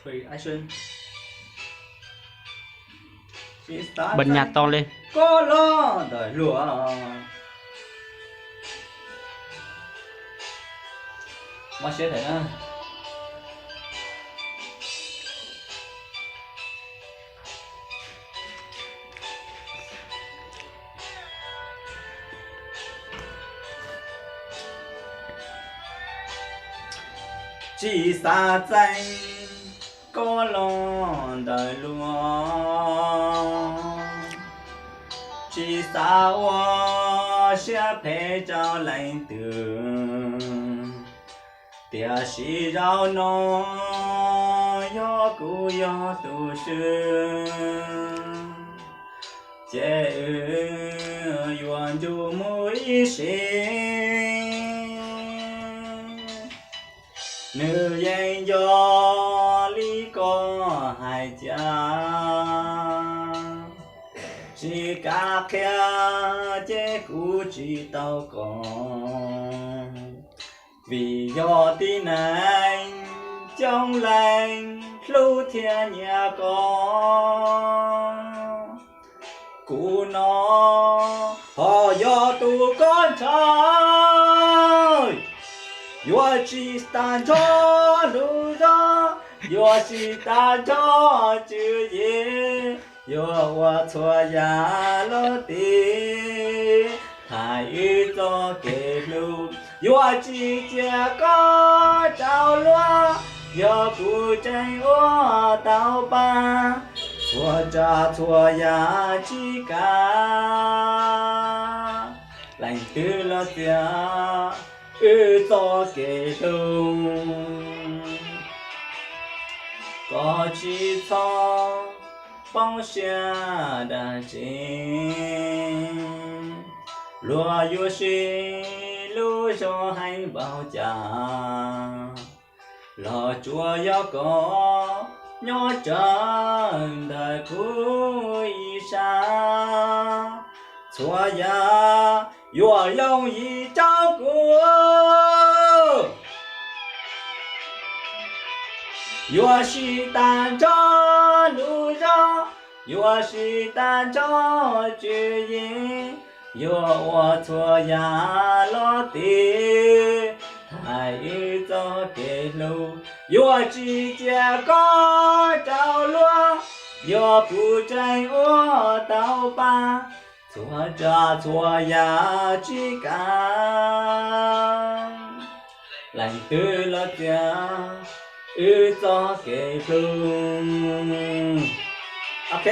Three action. Bật nhạc to lên. Có lo đời lúa. Mà sẽ thấy nè. Chỉ xa danh có lo đời lúa. Chỉ xa hoa sẽ phải trao lại tường. Tia sĩ rau nó yo cụ yo tu sư. Chế yuan du mũi sinh. Nữ danh do lý có hai cha. Chỉ cả kia chế cụ chỉ tao còn. Vì do tin anh trong lành lưu thiên nhà con. Cụ nó họ do tu con trai. Yo chỉ tan cho lưu ra. Yo chỉ tan cho chữ gì. Yo hoa chua ya lo ti. Hai ư cho kể lưu. Yo chỉ chia có trao loa. Yo cụ tranh ô tao ba. Chua cha chua ya chỉ cả. Lành tư lo tia. Ư cho kể lưu. Có chỉ cho bóng xa đà chính. Lúa yêu sĩ lưu cho hay bảo trả. Lò chùa yêu có nhỏ chân đời cuối xa. Chùa ya yêu lòng ý cháu của. Yêu sĩ tàn cho lưu ra. Yêu sĩ tàn cho chữ yên. Yo wa chua ya lo ti. Hai ư cho kể lưu. Yo chỉ chia có trao lúa. Yo cụ tranh ô tao ba. Chua cha chua ya chỉ cả. Lành tư lo tia. Ư cho kể lưu. Ok.